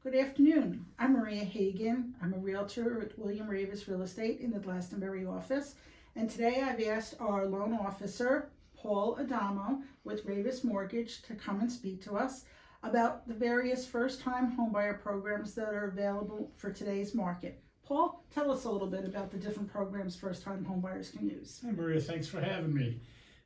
Good afternoon. I'm Maria Hagan. I'm a realtor at William Ravis Real Estate in the Glastonbury office. And today I've asked our loan officer, Paul Adamo with Ravis Mortgage, to come and speak to us about the various first-time homebuyer programs that are available for today's market. Paul, tell us a little bit about the different programs first-time homebuyers can use. Hi Maria, thanks for having me.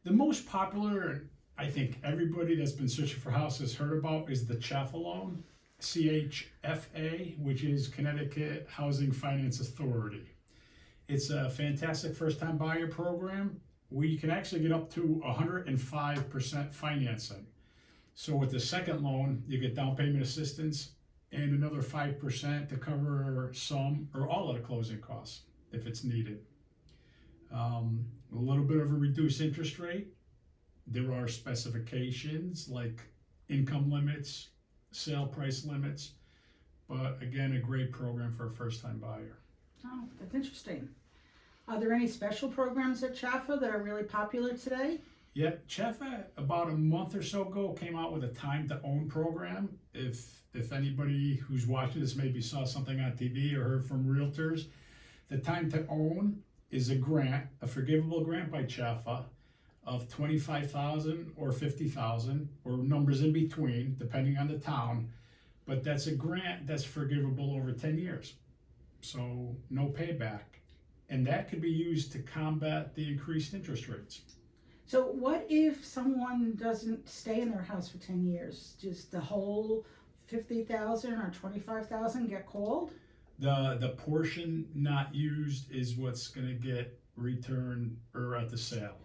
The most popular, and I think everybody that's been searching for houses heard about, is the CHFA loan, CHFA, which is Connecticut Housing Finance Authority. It's a fantastic first-time buyer program where you can actually get up to 105% financing. So with the second loan, you get down payment assistance and another 5% to cover some or all of the closing costs if it's needed. A little bit of a reduced interest rate. There are specifications like income limits, sale price limits, but again, a great program for a first-time buyer. Oh, that's interesting. Are there any special programs at CHFA that are really popular today? Yeah, CHFA about a month or so ago came out with a time to own program. If anybody who's watching this maybe saw something on TV or heard from realtors, the time to own is a grant, a forgivable grant by CHFA of $25,000 or $50,000 or numbers in between, depending on the town. But that's a grant that's forgivable over 10 years, so no payback, and that could be used to combat the increased interest rates. So what if someone doesn't stay in their house for 10 years? Does the whole 50,000 or 25,000 get called? The portion not used is what's going to get returned or at the sale.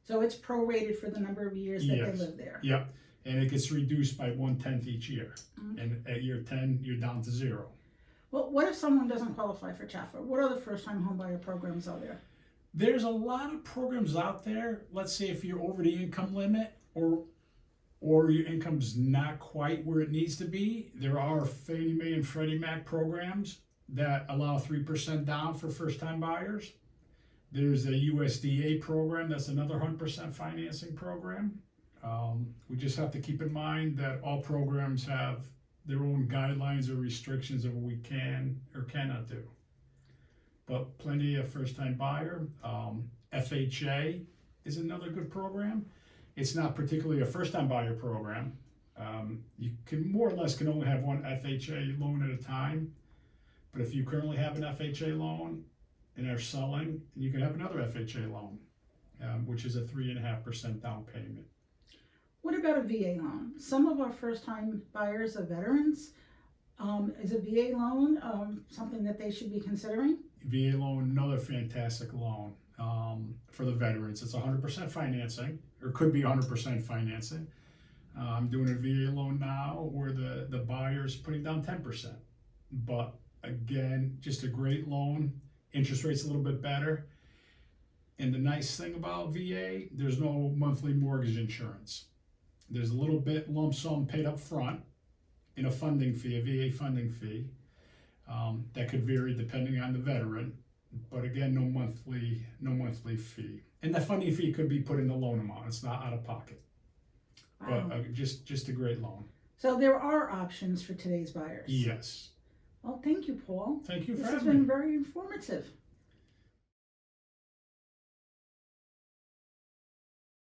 So it's prorated for the number of years that Yes. they live there. Yep, and it gets reduced by 1/10 each year. Mhm. And at year 10, you're down to zero. Well, what if someone doesn't qualify for CHFA? What other first-time homebuyer programs are there? There's a lot of programs out there. Let's say if you're over the income limit or your income's not quite where it needs to be, there are Fannie Mae and Freddie Mac programs that allow 3% down for first-time buyers. There's a USDA program that's another 100% financing program. We just have to keep in mind that all programs have their own guidelines or restrictions of what we can or cannot do. But plenty of first-time buyer. FHA is another good program. It's not particularly a first-time buyer program. You can more or less can only have one FHA loan at a time. But if you currently have an FHA loan and are selling, you can have another FHA loan, which is a 3.5% down payment. What about a VA loan? Some of our first-time buyers are veterans. Is a VA loan something that they should be considering? VA loan, another fantastic loan for the veterans. It's 100% financing, or could be 100% financing. I'm doing a VA loan now where the buyer's putting down 10%. But again, just a great loan. Interest rate's a little bit better. And the nice thing about VA, there's no monthly mortgage insurance. There's a little bit lump sum paid up front in a funding fee, a VA funding fee. That could vary depending on the veteran, but again, no monthly fee. And the funding fee could be put in the loan amount. It's not out of pocket. Wow. But just a great loan. So there are options for today's buyers. Yes. Well, thank you, Paul. Thank you for This has having me. been very informative.